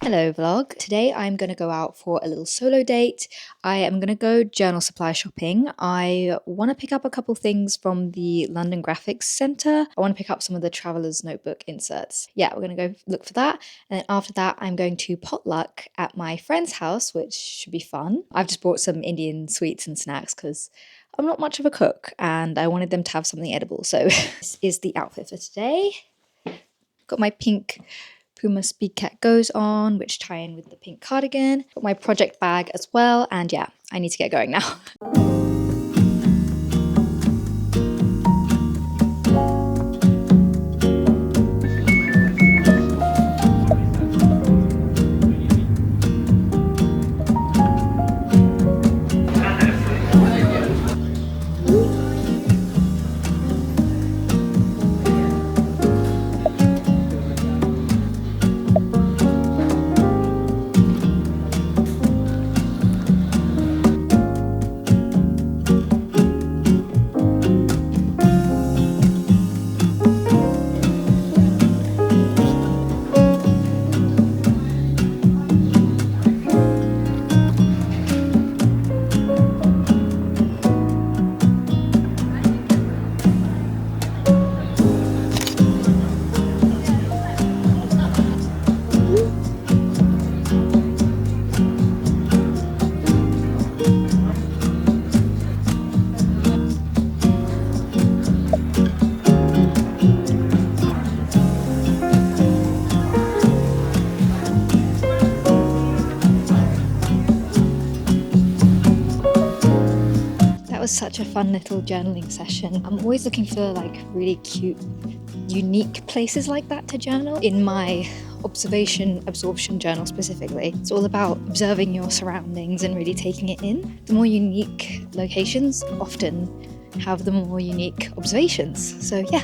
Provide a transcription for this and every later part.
Hello vlog. Today I'm going to go out for a little solo date. I am going to go journal supply shopping. I want to pick up a couple things from the London Graphics Centre. I want to pick up some of the Traveller's Notebook inserts. Yeah, we're going to go look for that. And then after that I'm going to potluck at my friend's house, which should be fun. I've just brought some Indian sweets and snacks because I'm not much of a cook and I wanted them to have something edible. So this is the outfit for today. Got my pink Puma Speed Cat Goes on, which tie in with the pink cardigan. Got my project bag as well, and yeah, I need to get going now. That was such a fun little journaling session. I'm always looking for like really cute, unique places like that to journal. In my observation absorption journal specifically, it's all about observing your surroundings and really taking it in. The more unique locations often have the more unique observations. So yeah.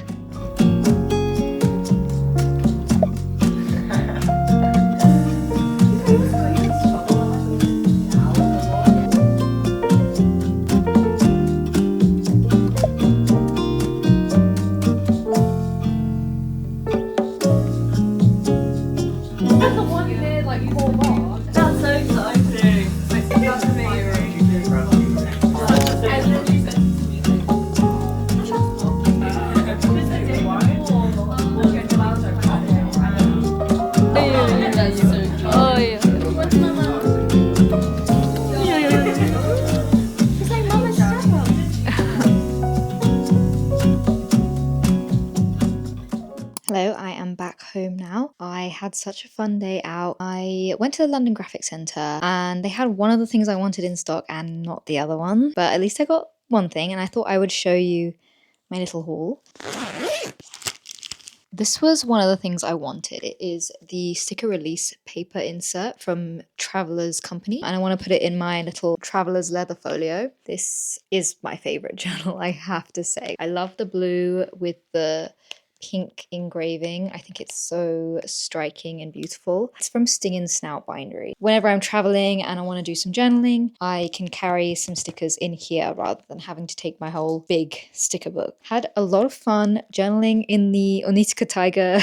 Hello, I am back home now. I had such a fun day out. I went to the London Graphics Centre and they had one of the things I wanted in stock and not the other one. But at least I got one thing and I thought I would show you my little haul. This was one of the things I wanted. It is the sticker release paper insert from Traveller's Company. And I want to put it in my little Traveller's leather folio. This is my favourite journal, I have to say. I love the blue with the pink engraving. I think it's so striking and beautiful. It's from Sting & Snout Bindery. Whenever I'm traveling and I want to do some journaling, I can carry some stickers in here rather than having to take my whole big sticker book. Had a lot of fun journaling in the Onitka Tiger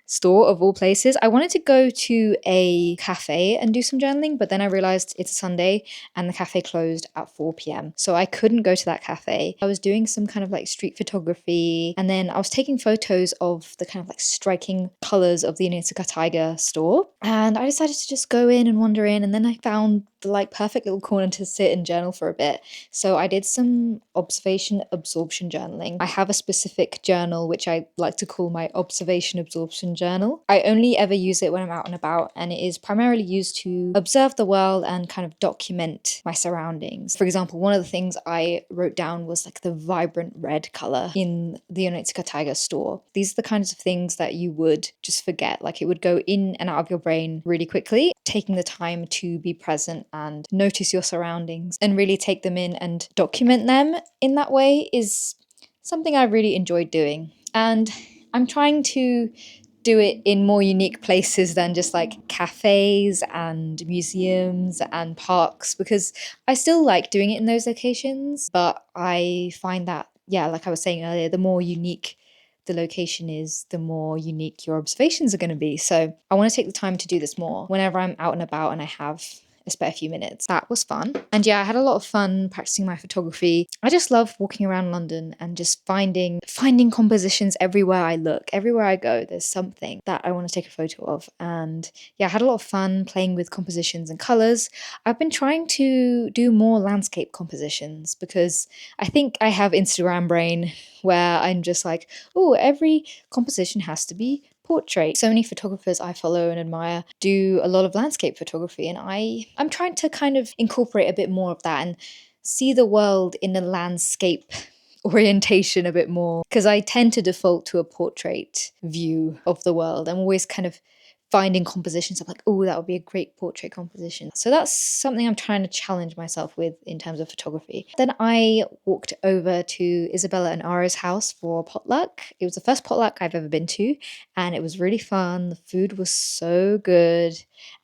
store of all places. I wanted to go to a cafe and do some journaling, but then I realized it's a Sunday and the cafe closed at 4 p.m. So I couldn't go to that cafe. I was doing some kind of like street photography and then I was taking photos of the kind of like striking colors of the Onitka Tiger store. And I decided to just go in and wander in, and then I found the like perfect little corner to sit and journal for a bit. So I did some observation absorption journaling. I have a specific journal which I like to call my observation absorption journal. I only ever use it when I'm out and about, and it is primarily used to observe the world and kind of document my surroundings. For example, one of the things I wrote down was like the vibrant red color in the Onitka Tiger store. These are the kinds of things that you would just forget. Like it would go in and out of your brain really quickly. Taking the time to be present and notice your surroundings and really take them in and document them in that way is something I really enjoyed doing. And I'm trying to do it in more unique places than just like cafes and museums and parks, because I still like doing it in those locations, but I find that, yeah, like I was saying earlier, the more unique the location is, the more unique your observations are going to be. So I want to take the time to do this more whenever I'm out and about and I have a spare few minutes. That was fun. And yeah, I had a lot of fun practicing my photography. I just love walking around London and just finding compositions everywhere I look. Everywhere I go, there's something that I want to take a photo of. And yeah, I had a lot of fun playing with compositions and colors. I've been trying to do more landscape compositions because I think I have Instagram brain where I'm just like, oh, every composition has to be portrait. So many photographers I follow and admire do a lot of landscape photography, and I'm trying to kind of incorporate a bit more of that and see the world in a landscape orientation a bit more, because I tend to default to a portrait view of the world. I'm always kind of finding compositions of like, oh, that would be a great portrait composition. So that's something I'm trying to challenge myself with in terms of photography. Then I walked over to Isabella and Ara's house for potluck. It was the first potluck I've ever been to, and it was really fun. The food was so good,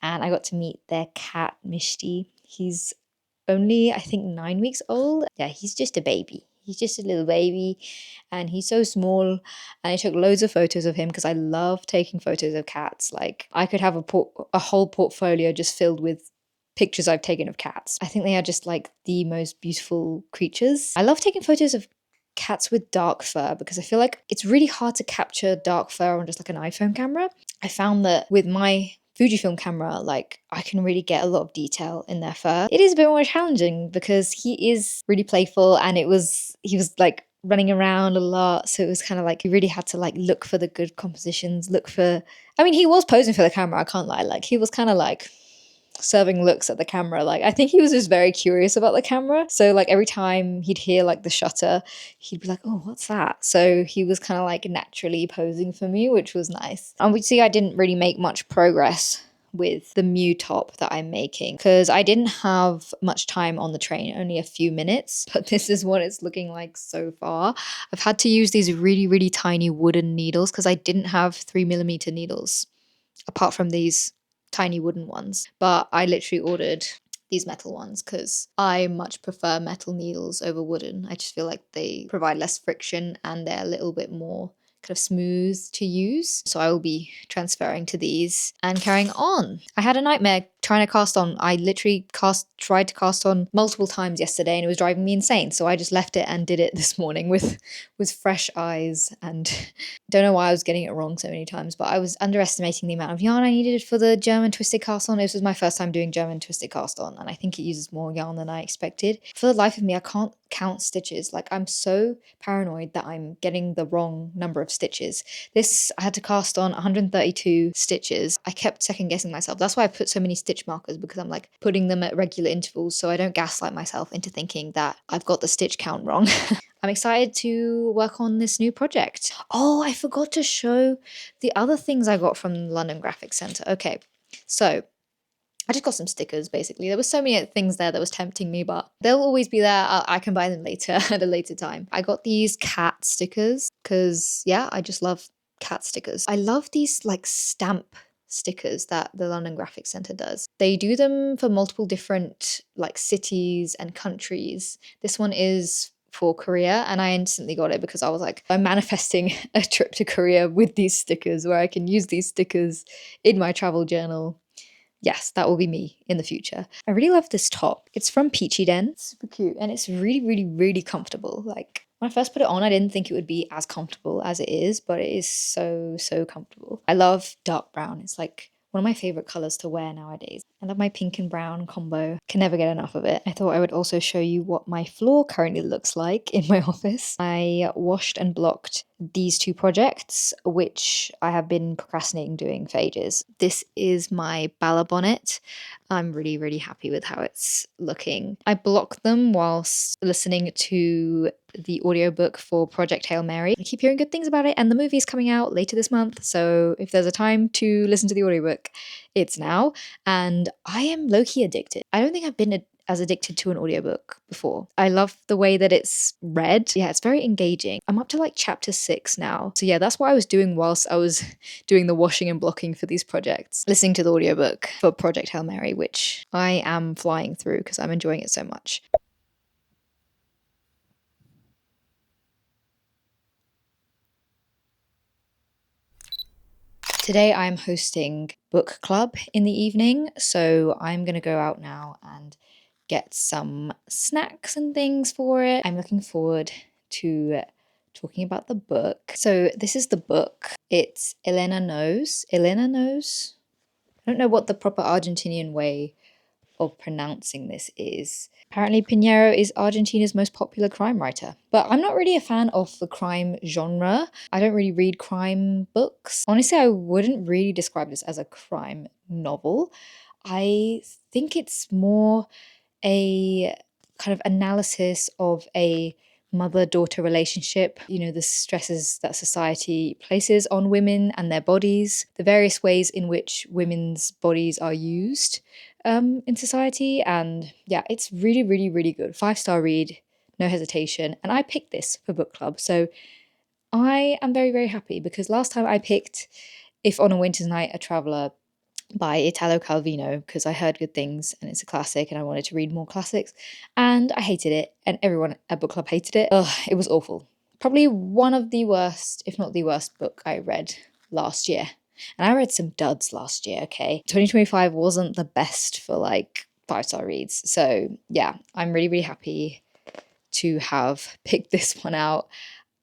and I got to meet their cat, Mishti. He's only, I think, 9 weeks old. Yeah, he's just a baby. He's just a little baby and he's so small. And I took loads of photos of him because I love taking photos of cats. Like, I could have a whole portfolio just filled with pictures I've taken of cats. I think they are just like the most beautiful creatures. I love taking photos of cats with dark fur because I feel like it's really hard to capture dark fur on just like an iPhone camera. I found that with my Fujifilm camera, like, I can really get a lot of detail in their fur. It is a bit more challenging because he is really playful and he was like running around a lot, so it was kind of like you really had to like look for the good compositions, I mean, he was posing for the camera, I can't lie, like he was kind of like serving looks at the camera. Like, I think he was just very curious about the camera. So like every time he'd hear like the shutter, he'd be like, oh, what's that? So he was kind of like naturally posing for me, which was nice. And we see I didn't really make much progress with the Mew top that I'm making because I didn't have much time on the train, only a few minutes, but this is what it's looking like so far. I've had to use these really, really tiny wooden needles because I didn't have 3mm needles apart from these tiny wooden ones, but I literally ordered these metal ones because I much prefer metal needles over wooden. I just feel like they provide less friction and they're a little bit more kind of smooth to use. So I will be transferring to these and carrying on. I had a nightmare trying to cast on. I literally tried to cast on multiple times yesterday and it was driving me insane. So I just left it and did it this morning with fresh eyes, and don't know why I was getting it wrong so many times, but I was underestimating the amount of yarn I needed for the German twisted cast on. This was my first time doing German twisted cast on, and I think it uses more yarn than I expected. For the life of me, I can't count stitches. Like, I'm so paranoid that I'm getting the wrong number of stitches. This, I had to cast on 132 stitches. I kept second guessing myself. That's why I put so many stitch markers, because I'm like putting them at regular intervals so I don't gaslight myself into thinking that I've got the stitch count wrong. I'm excited to work on this new project. Oh, I forgot to show the other things I got from the London Graphics Centre. Okay, so I just got some stickers, basically. There were so many things there that was tempting me, but they'll always be there. I can buy them later at a later time. I got these cat stickers because, yeah, I just love cat stickers. I love these like stamp stickers that the London Graphics Centre does. They do them for multiple different like cities and countries. This one is for Korea, and I instantly got it because I was like, I'm manifesting a trip to Korea with these stickers where I can use these stickers in my travel journal. Yes, that will be me in the future. I really love this top. It's from Peachy Den. Super cute. And it's really, really, really comfortable. Like, when I first put it on, I didn't think it would be as comfortable as it is, but it is so, so comfortable. I love dark brown. It's like one of my favorite colors to wear nowadays. I love my pink and brown combo. Can never get enough of it. I thought I would also show you what my floor currently looks like in my office. I washed and blocked these two projects, which I have been procrastinating doing for ages. This is my Bala bonnet. I'm really, really happy with how it's looking. I blocked them whilst listening to the audiobook for Project Hail Mary. I keep hearing good things about it, and the movie's coming out later this month, so if there's a time to listen to the audiobook, it's now. And I am low-key addicted. I don't think I've been as addicted to an audiobook before. I love the way that it's read. Yeah, it's very engaging. I'm up to like chapter 6 now. So yeah, that's what I was doing whilst I was doing the washing and blocking for these projects. Listening to the audiobook for Project Hail Mary, which I am flying through because I'm enjoying it so much. Today I'm hosting book club in the evening, so I'm going to go out now and get some snacks and things for it. I'm looking forward to talking about the book. So this is the book. It's Elena Knows. Elena Knows? I don't know what the proper Argentinian way of pronouncing this is. Apparently Pinheiro is Argentina's most popular crime writer. But I'm not really a fan of the crime genre. I don't really read crime books. Honestly, I wouldn't really describe this as a crime novel. I think it's more a kind of analysis of a mother-daughter relationship, the stresses that society places on women and their bodies, the various ways in which women's bodies are used in society. And yeah, it's really, really, really good. 5-star read, no hesitation. And I picked this for book club. So I am very, very happy because last time I picked If on a Winter's Night, a Traveller by Italo Calvino because I heard good things and it's a classic and I wanted to read more classics, and I hated it and everyone at book club hated it. Ugh, it was awful. Probably one of the worst, if not the worst book I read last year. And I read some duds last year, okay? 2025 wasn't the best for like 5-star reads. So yeah, I'm really, really happy to have picked this one out.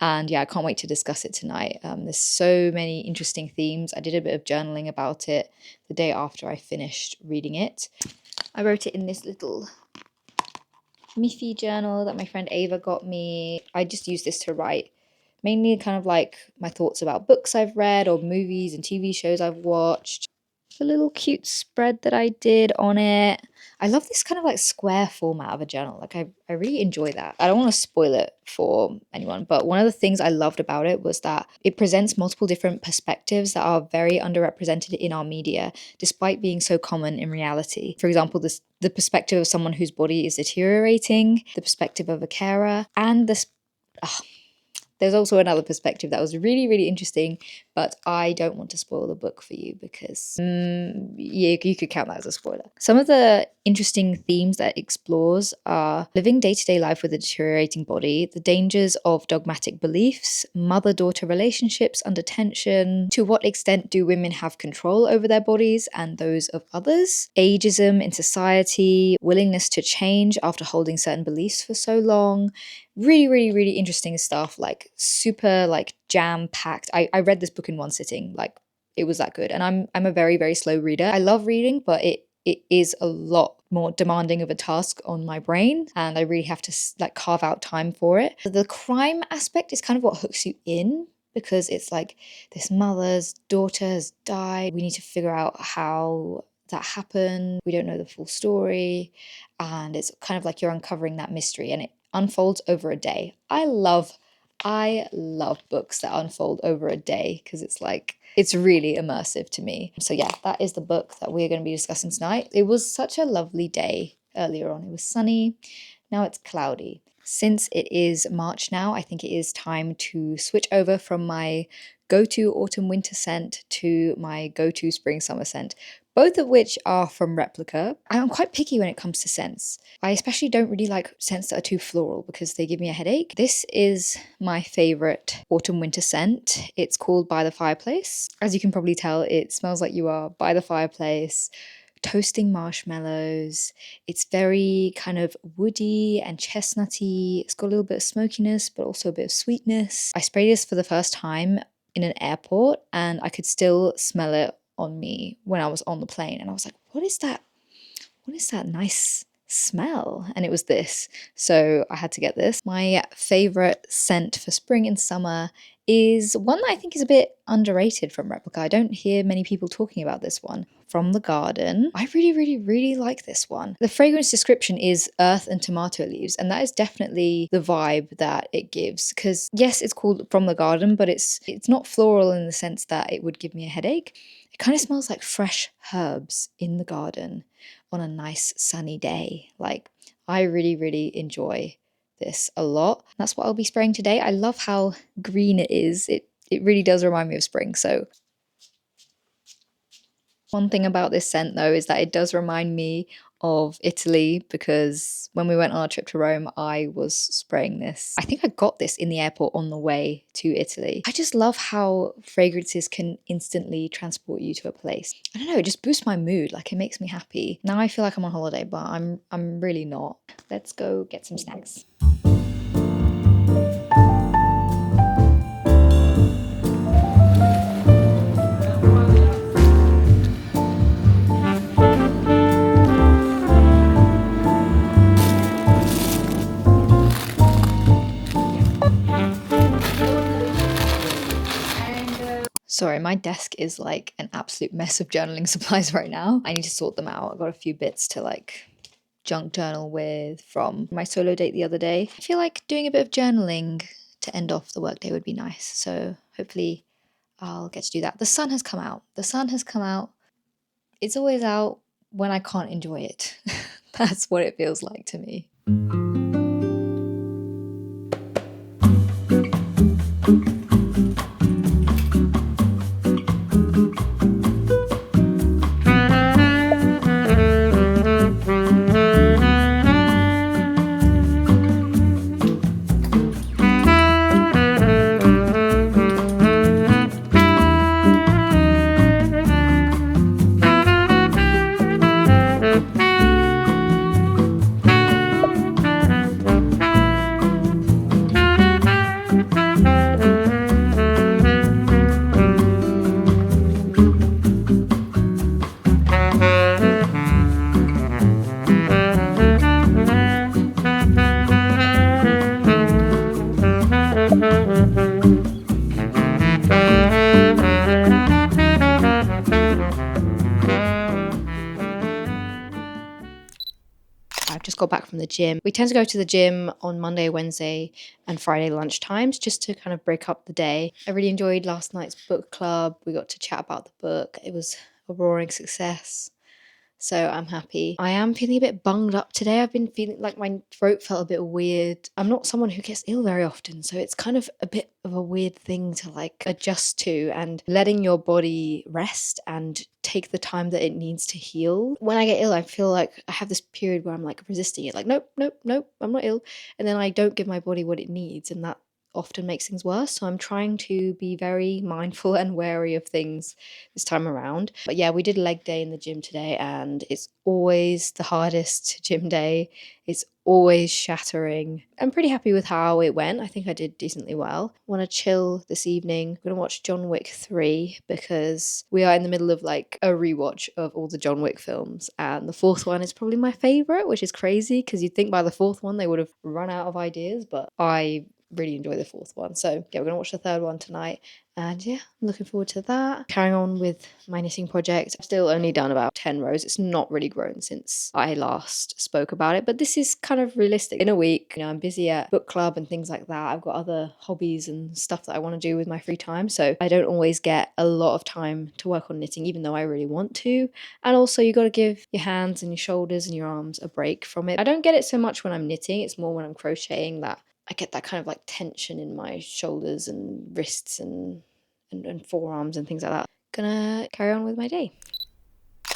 And yeah, I can't wait to discuss it tonight. There's so many interesting themes. I did a bit of journaling about it the day after I finished reading it. I wrote it in this little Miffy journal that my friend Ava got me. I just use this to write mainly kind of like my thoughts about books I've read or movies and TV shows I've watched. The little cute spread that I did on it. I love this kind of like square format of a journal. Like I really enjoy that. I don't want to spoil it for anyone, but one of the things I loved about it was that it presents multiple different perspectives that are very underrepresented in our media, despite being so common in reality. For example, the perspective of someone whose body is deteriorating, the perspective of a carer, and there's also another perspective that was really, really interesting, but I don't want to spoil the book for you because you could count that as a spoiler. Some of the interesting themes that it explores are living day-to-day life with a deteriorating body, the dangers of dogmatic beliefs, mother-daughter relationships under tension, to what extent do women have control over their bodies and those of others, ageism in society, willingness to change after holding certain beliefs for so long. Really, really, really interesting stuff, like super like jam-packed. I read this book in one sitting, like it was that good. And I'm a very, very slow reader. I love reading, but it is a lot more demanding of a task on my brain, and I really have to like carve out time for it. The crime aspect is kind of what hooks you in because it's like this mother's daughter has died. We need to figure out how that happened. We don't know the full story, and it's kind of like you're uncovering that mystery, and it unfolds over a day. I love books that unfold over a day because it's really immersive to me. So yeah, that is the book that we're going to be discussing tonight. It was such a lovely day earlier on. It was sunny. Now it's cloudy. Since it is March now, I think it is time to switch over from my go-to autumn winter scent to my go-to spring summer scent, both of which are from Replica. I'm quite picky when it comes to scents. I especially don't really like scents that are too floral because they give me a headache. This is my favorite autumn winter scent. It's called By the Fireplace. As you can probably tell, it smells like you are by the fireplace, toasting marshmallows. It's very kind of woody and chestnutty. It's got a little bit of smokiness, but also a bit of sweetness. I sprayed this for the first time in an airport and I could still smell it on me when I was on the plane. And I was like, what is that? What is that nice smell? And it was this. So I had to get this. My favorite scent for spring and summer is one that I think is a bit underrated from Replica. I don't hear many people talking about this one. From the Garden. I really, really, really like this one. The fragrance description is earth and tomato leaves, and that is definitely the vibe that it gives. Because yes, it's called From the Garden, but it's not floral in the sense that it would give me a headache. It kind of smells like fresh herbs in the garden on a nice sunny day. Like, I really, really enjoy this a lot. That's what I'll be spraying today. I love how green it is. It really does remind me of spring. So one thing about this scent though is that it does remind me of Italy, because when we went on our trip to Rome, I was spraying this. I think I got this in the airport on the way to Italy. I just love how fragrances can instantly transport you to a place. I don't know, it just boosts my mood. Like, it makes me happy. Now I feel like I'm on holiday, but I'm really not. Let's go get some snacks. Sorry, my desk is like an absolute mess of journaling supplies right now. I need to sort them out. I've got a few bits to like junk journal with from my solo date the other day. I feel like doing a bit of journaling to end off the workday would be nice. So hopefully I'll get to do that. The sun has come out. The sun has come out. It's always out when I can't enjoy it. That's what it feels like to me. I've just got back from the gym. We tend to go to the gym on Monday, Wednesday, and Friday lunchtimes just to kind of break up the day. I really enjoyed last night's book club. We got to chat about the book. It was a roaring success. So I'm happy. I am feeling a bit bunged up today. I've been feeling like my throat felt a bit weird. I'm not someone who gets ill very often, so it's kind of a bit of a weird thing to like adjust to, and letting your body rest and take the time that it needs to heal. When I get ill, I feel like I have this period where I'm like resisting it, like nope, nope, nope, I'm not ill. And then I don't give my body what it needs, and that often makes things worse. So I'm trying to be very mindful and wary of things this time around. But yeah, we did leg day in the gym today, and it's always the hardest gym day. It's always shattering. I'm pretty happy with how it went. I think I did decently well. I want to chill this evening. I'm going to watch John Wick 3 because we are in the middle of like a rewatch of all the John Wick films, and the fourth one is probably my favorite, which is crazy because you'd think by the fourth one they would have run out of ideas, but I really enjoy the fourth one. So yeah, we're gonna watch the third one tonight, and yeah, I'm looking forward to that. Carrying on with my knitting project. I've still only done about 10 rows. It's not really grown since I last spoke about it, but this is kind of realistic. In a week, I'm busy at book club and things like that. I've got other hobbies and stuff that I want to do with my free time, so I don't always get a lot of time to work on knitting, even though I really want to. And also, you got to give your hands and your shoulders and your arms a break from it. I don't get it so much when I'm knitting. It's more when I'm crocheting that I get that kind of like tension in my shoulders and wrists and forearms and things like that. Gonna carry on with my day.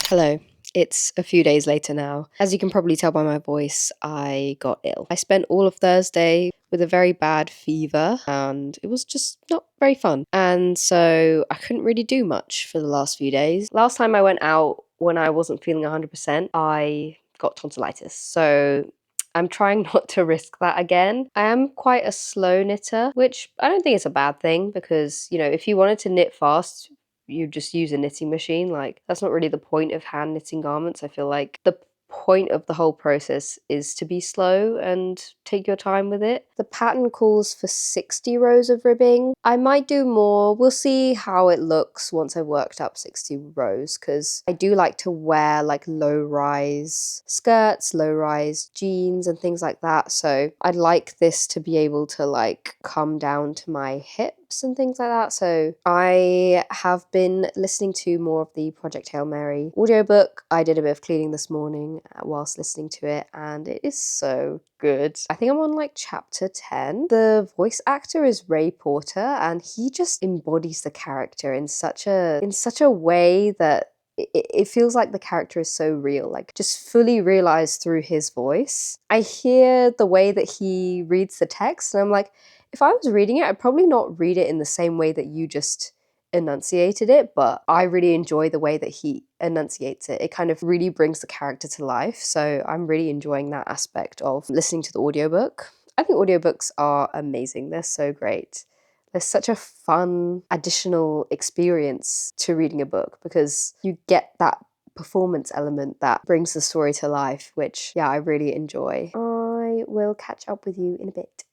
Hello. It's a few days later now. As you can probably tell by my voice, I got ill. I spent all of Thursday with a very bad fever, and it was just not very fun. And so I couldn't really do much for the last few days. Last time I went out when I wasn't feeling 100%, I got tonsillitis. So I'm trying not to risk that again. I am quite a slow knitter, which I don't think is a bad thing because, if you wanted to knit fast, you just use a knitting machine. Like, that's not really the point of hand knitting garments. I feel like the point of the whole process is to be slow and take your time with it. The pattern calls for 60 rows of ribbing. I might do more. We'll see how it looks once I've worked up 60 rows, because I do like to wear like low-rise skirts, low-rise jeans and things like that. So I'd like this to be able to like come down to my hip. tips and things like that. So I have been listening to more of the Project Hail Mary audiobook. I did a bit of cleaning this morning whilst listening to it, and it is so good. I think I'm on like chapter 10. The voice actor is Ray Porter, and he just embodies the character in such a way that it feels like the character is so real, like just fully realized through his voice. I hear the way that he reads the text, and I'm like, if I was reading it, I'd probably not read it in the same way that you just enunciated it, but I really enjoy the way that he enunciates it. It kind of really brings the character to life. So I'm really enjoying that aspect of listening to the audiobook. I think audiobooks are amazing. They're so great. There's such a fun additional experience to reading a book because you get that performance element that brings the story to life, which, yeah, I really enjoy. I will catch up with you in a bit.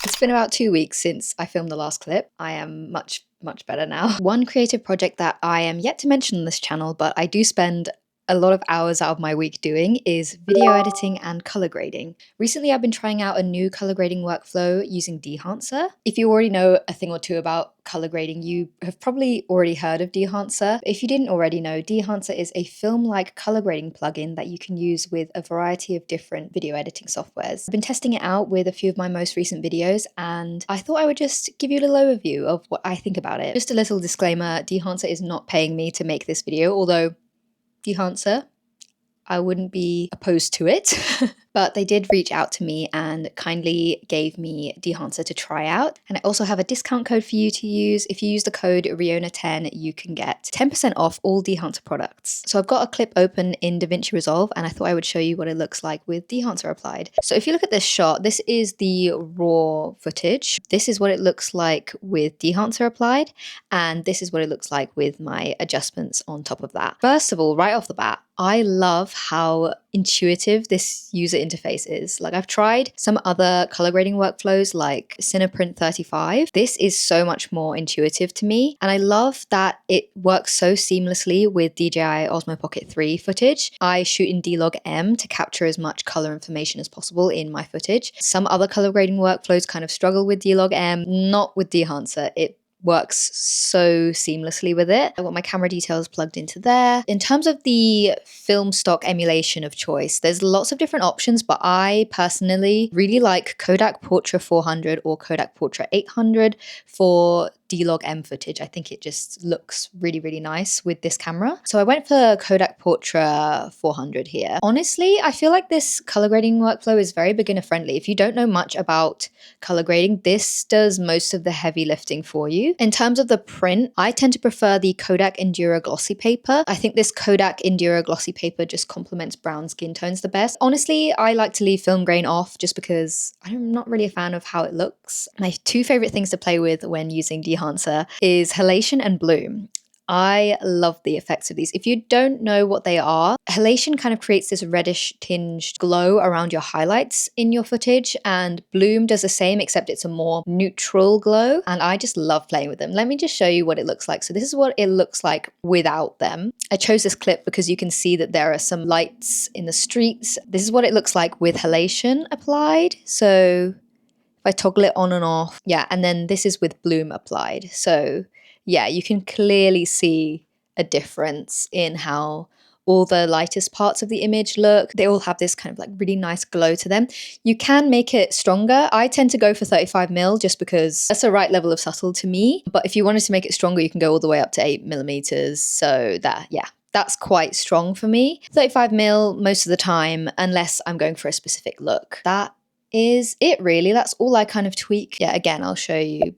It's been about 2 weeks since I filmed the last clip. I am much better now. One creative project that I am yet to mention on this channel, but I do spend a lot of hours out of my week doing, is video editing and color grading. Recently, I've been trying out a new color grading workflow using dehancer. If you already know a thing or two about color grading, you have probably already heard of dehancer. If you didn't already know, dehancer is a film-like color grading plugin that you can use with a variety of different video editing softwares. I've been testing it out with a few of my most recent videos, and I thought I would just give you a little overview of what I think about it. Just a little disclaimer, dehancer is not paying me to make this video, although dehancer, I wouldn't be opposed to it. But they did reach out to me and kindly gave me dehancer to try out. And I also have a discount code for you to use. If you use the code riona10, you can get 10% off all dehancer products. So I've got a clip open in DaVinci Resolve, and I thought I would show you what it looks like with dehancer applied. So if you look at this shot, this is the raw footage. This is what it looks like with dehancer applied, and this is what it looks like with my adjustments on top of that. First of all, right off the bat, I love how intuitive this user interface is. Like, I've tried some other color grading workflows like Cineprint 35. This is so much more intuitive to me, and I love that it works so seamlessly with DJI Osmo Pocket 3 footage. I shoot in D-Log-M to capture as much color information as possible in my footage. Some other color grading workflows kind of struggle with D-Log-M, not with dehancer. It works so seamlessly with it. I got my camera details plugged into there. In terms of the film stock emulation of choice, there's lots of different options, but I personally really like Kodak Portra 400 or Kodak Portra 800 for D-Log-M footage. I think it just looks really nice with this camera. So I went for Kodak Portra 400 here. Honestly, I feel like this color grading workflow is very beginner friendly. If you don't know much about color grading, this does most of the heavy lifting for you. In terms of the print, I tend to prefer the Kodak Endura Glossy paper. I think this Kodak Endura Glossy paper just complements brown skin tones the best. Honestly, I like to leave film grain off just because I'm not really a fan of how it looks. My two favorite things to play with when using dehancer is halation and bloom. I love the effects of these. If you don't know what they are, halation kind of creates this reddish tinged glow around your highlights in your footage, and bloom does the same, except it's a more neutral glow, and I just love playing with them. Let me just show you what it looks like. So this is what it looks like without them. I chose this clip because you can see that there are some lights in the streets. This is what it looks like with halation applied. So if I toggle it on and off, yeah, and then this is with bloom applied. So yeah, you can clearly see a difference in how all the lightest parts of the image look. They all have this kind of like really nice glow to them. You can make it stronger. I tend to go for 35mm just because that's the right level of subtle to me. But if you wanted to make it stronger, you can go all the way up to 8mm. So that, yeah, that's quite strong for me. 35mm most of the time, unless I'm going for a specific look. That is it really. That's all I kind of tweak. Yeah, again, I'll show you.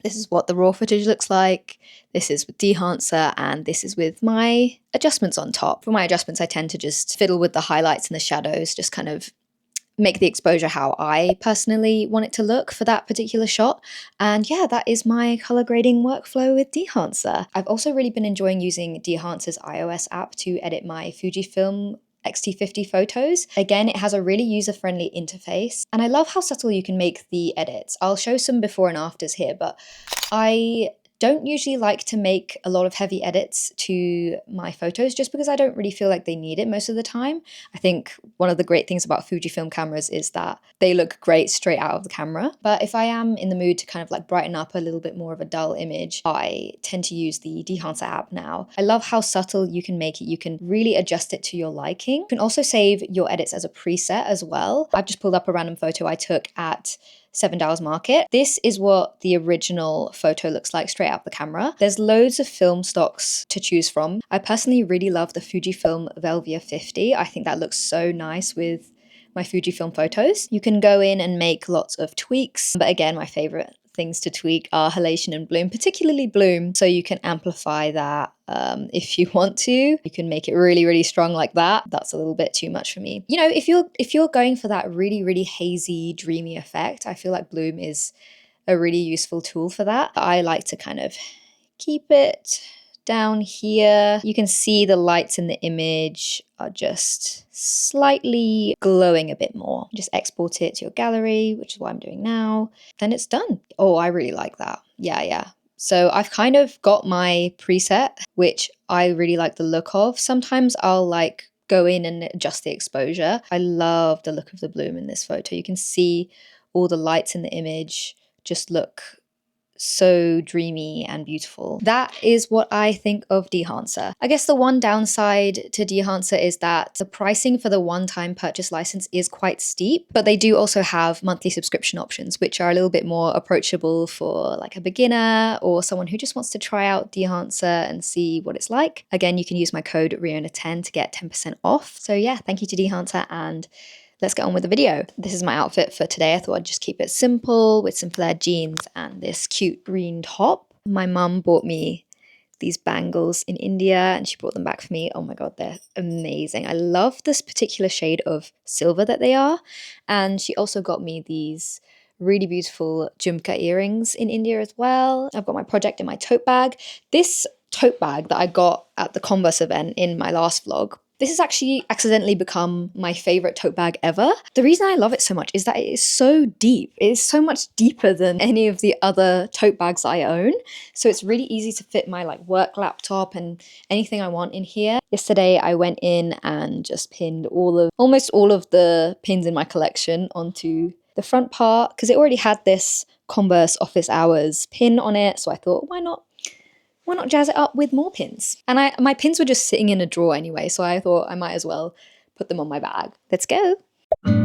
This is what the raw footage looks like. This is with dehancer, and this is with my adjustments on top. For my adjustments, I tend to just fiddle with the highlights and the shadows, just kind of make the exposure how I personally want it to look for that particular shot. And yeah, that is my color grading workflow with dehancer. I've also really been enjoying using dehancer's iOS app to edit my Fujifilm X-T50 photos. Again, it has a really user-friendly interface, and I love how subtle you can make the edits. I'll show some before and afters here, but I don't usually like to make a lot of heavy edits to my photos just because I don't really feel like they need it most of the time. I think one of the great things about Fujifilm cameras is that they look great straight out of the camera. But if I am in the mood to kind of like brighten up a little bit more of a dull image, I tend to use the dehancer app now. I love how subtle you can make it. You can really adjust it to your liking. You can also save your edits as a preset as well. I've just pulled up a random photo I took at $7 Market. This is what the original photo looks like straight out the camera. There's loads of film stocks to choose from. I personally really love the Fujifilm Velvia 50. I think that looks so nice with my Fujifilm photos. You can go in and make lots of tweaks, but again, my favorite things to tweak are halation and bloom, particularly bloom. So you can amplify that if you want to. You can make it really, really strong like that. That's a little bit too much for me. You know, if you're going for that really, really hazy, dreamy effect, I feel like bloom is a really useful tool for that. I like to kind of keep it down here. You can see the lights in the image are just slightly glowing a bit more. Just export it to your gallery, which is what I'm doing now. Then it's done. Oh, I really like that. Yeah. So I've kind of got my preset, which I really like the look of. Sometimes I'll like go in and adjust the exposure. I love the look of the bloom in this photo. You can see all the lights in the image just look so dreamy and beautiful. That is what I think of dehancer. I guess the one downside to dehancer is that the pricing for the one-time purchase license is quite steep, but they do also have monthly subscription options, which are a little bit more approachable for like a beginner or someone who just wants to try out dehancer and see what it's like. Again, you can use my code riona10 to get 10% off. So yeah, thank you to dehancer, and let's get on with the video. This is my outfit for today. I thought I'd just keep it simple with some flared jeans and this cute green top. My mum bought me these bangles in India and she brought them back for me. Oh my god, they're amazing. I love this particular shade of silver that they are. And she also got me these really beautiful jhumka earrings in India as well. I've got my project in my tote bag. This tote bag that I got at the Converse event in my last vlog, this has actually accidentally become my favorite tote bag ever. The reason I love it so much is that it is so deep. It is so much deeper than any of the other tote bags I own. So it's really easy to fit my like work laptop and anything I want in here. Yesterday I went in and just pinned almost all of the pins in my collection onto the front part because it already had this Converse office hours pin on it. So I thought, why not jazz it up with more pins? And my pins were just sitting in a drawer anyway, so I thought I might as well put them on my bag. Let's go. Yeah.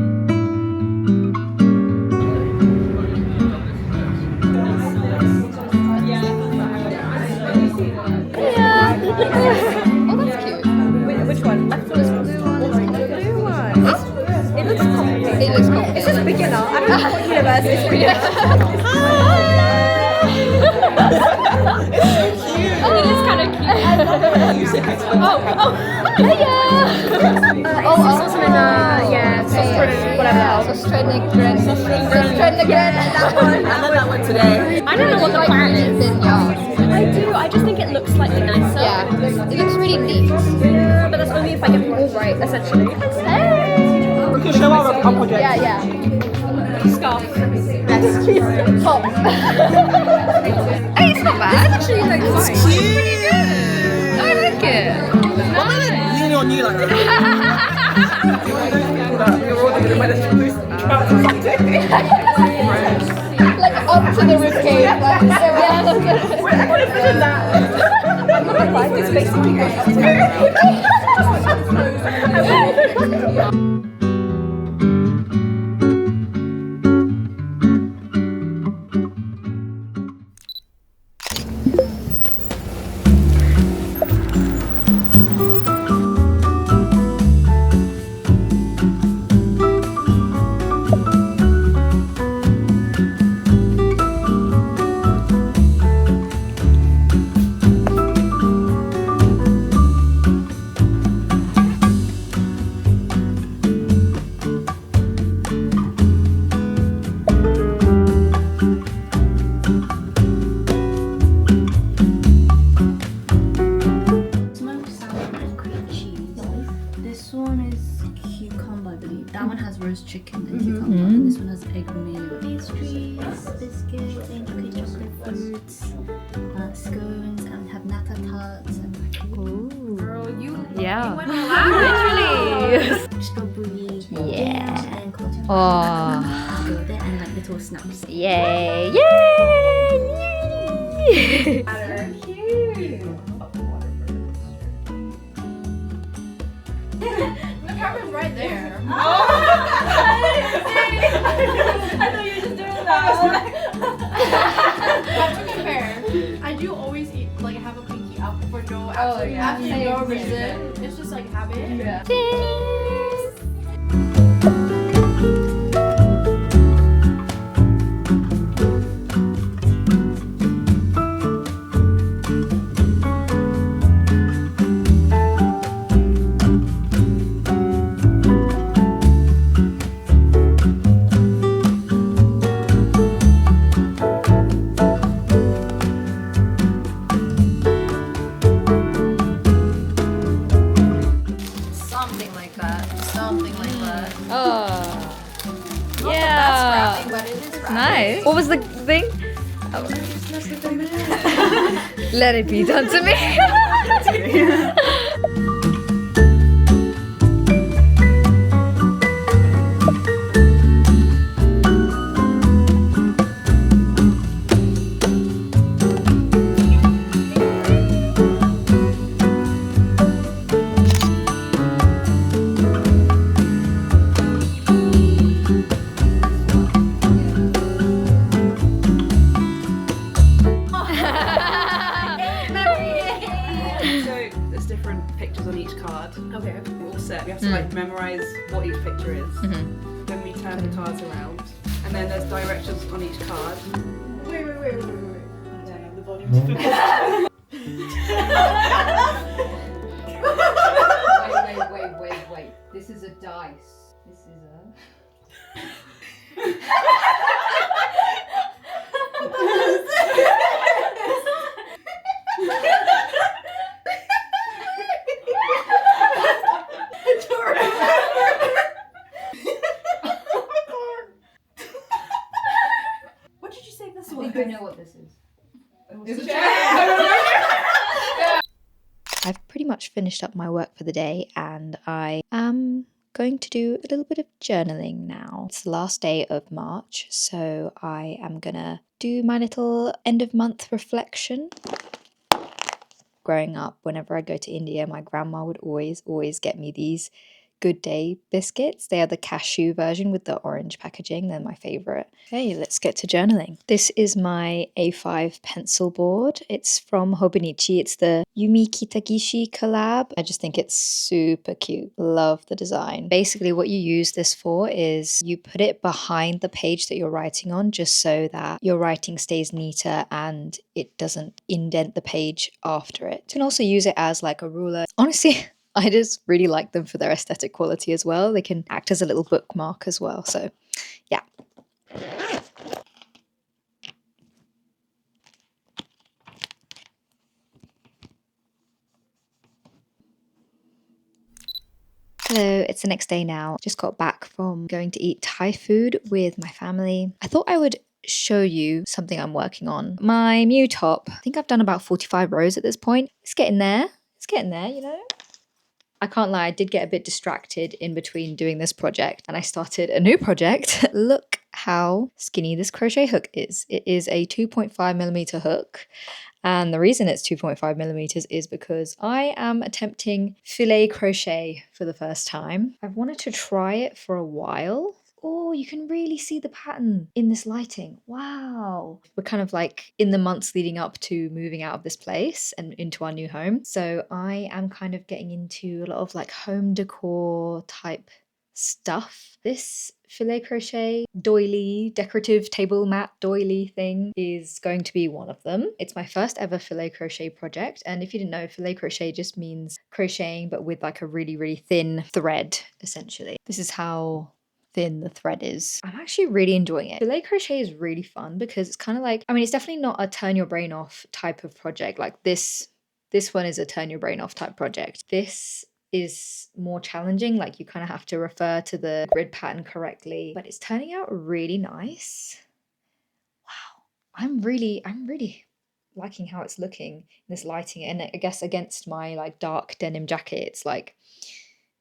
Oh, that's cute. Which one? I thought it was the blue one. The blue one. It looks complicated. It looks complicated. It's just a beginner. I don't know what universe it's for. It is kind of cute. I love it. Hiya! It's also in whatever. That one. I love that one today. I don't know what the plan is. I do. I just think it looks slightly nicer. Yeah, it looks really neat. Yeah, but that's only if I get them all right, essentially. Hey! We can show our project. Yeah. Scarf. Yes. Top. Hey, it's not bad. It's actually like fine. It's pretty good. I like it. What am I leaning on you like that? You're all going to manage to lose trout or something. Like onto the ribcage. Like, I could have visioned that. My life is basically going up to the roast chicken and cucumber. And this one has egg mayo. Pastries, biscuits, intricate chocolate fruits, scones, and we have nata tarts and Ooh. Girl, you Yeah. went all out. Literally. strawberry Yeah. jam and cotton Oh. go with it, and like little snaps. Yay! Yay! The camera's right there. I thought you were just doing that. But to be fair, I do always eat like have a pinky up for no absolutely no reason. It's just like habit. Yeah. Something like that. Something like that. Oh. Not Yeah. That's wrapping, but it is wrapping. Nice. What was the thing? Let it be done to me. So there's different pictures on each card. Okay. We're all set. We have to like memorize what each picture is. Mhm. Then we turn the cards around, and then there's directions on each card. Wait. I don't know, the volume's focused. Wait. This is a dice. This is a... What did you say this I was? think I know what this is. I've pretty much finished up my work for the day and I am going to do a little bit of journaling now. It's the last day of March, so I am gonna do my little end of month reflection. Growing up, whenever I go to India, my grandma would always get me these Good Day biscuits. They are the cashew version with the orange packaging. They're my favorite. Okay, let's get to journaling. This is my A5 pencil board. It's from Hobonichi. It's the Yumi Kitagishi collab. I just think it's super cute. Love the design. Basically, what you use this for is you put it behind the page that you're writing on just so that your writing stays neater and it doesn't indent the page after it. You can also use it as like a ruler. Honestly, I just really like them for their aesthetic quality as well. They can act as a little bookmark as well. So, yeah. Hello, it's the next day now. Just got back from going to eat Thai food with my family. I thought I would show you something I'm working on. My Mew top, I think I've done about 45 rows at this point. It's getting there. It's getting there, you know? I can't lie, I did get a bit distracted in between doing this project and I started a new project. Look how skinny this crochet hook is. It is a 2.5mm hook. And the reason it's 2.5mm is because I am attempting filet crochet for the first time. I've wanted to try it for a while. Oh, you can really see the pattern in this lighting. Wow. We're kind of like in the months leading up to moving out of this place and into our new home. So I am kind of getting into a lot of like home decor type stuff. This filet crochet doily, decorative table mat doily thing is going to be one of them. It's my first ever filet crochet project. And if you didn't know, filet crochet just means crocheting, but with like a really thin thread, essentially. This is how thin the thread is. I'm actually really enjoying it. Filet crochet is really fun because it's kind of like, I mean, it's definitely not a turn your brain off type of project. Like this one is a turn your brain off type project. This is more challenging. Like you kind of have to refer to the grid pattern correctly, but it's turning out really nice. Wow. I'm really liking how it's looking in this lighting, and I guess against my like dark denim jacket, it's like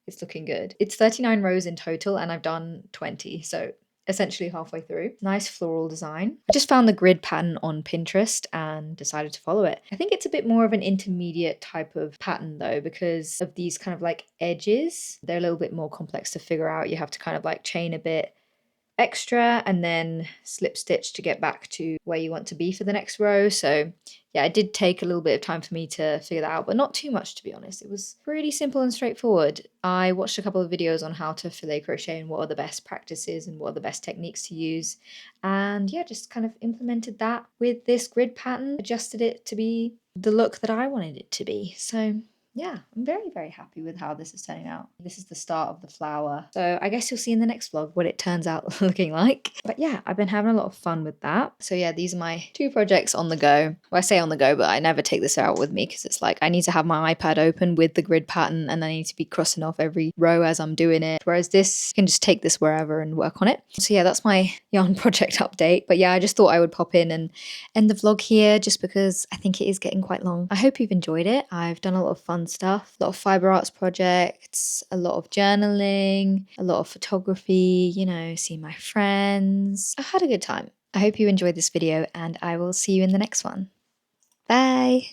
it's looking good. It's 39 rows in total and I've done 20, so essentially halfway through. Nice floral design. I just found the grid pattern on Pinterest and decided to follow it. I think it's a bit more of an intermediate type of pattern though, because of these kind of like edges. They're a little bit more complex to figure out. You have to kind of like chain a bit extra and then slip stitch to get back to where you want to be for the next row. So yeah, it did take a little bit of time for me to figure that out, but not too much to be honest. It was pretty simple and straightforward. I watched a couple of videos on how to filet crochet and what are the best practices and what are the best techniques to use, and yeah, just kind of implemented that with this grid pattern, adjusted it to be the look that I wanted it to be. So yeah, I'm very happy with how this is turning out. This is the start of the flower. So I guess you'll see in the next vlog what it turns out looking like. But yeah, I've been having a lot of fun with that. So yeah, these are my 2 projects on the go. Well, I say on the go, but I never take this out with me because it's like I need to have my iPad open with the grid pattern and I need to be crossing off every row as I'm doing it. Whereas this, you can just take this wherever and work on it. So yeah, that's my yarn project update. But yeah, I just thought I would pop in and end the vlog here just because I think it is getting quite long. I hope you've enjoyed it. I've done a lot of fun stuff, a lot of fiber arts projects, a lot of journaling, a lot of photography, you know, seeing my friends. I had a good time. I hope you enjoyed this video and I will see you in the next one. Bye!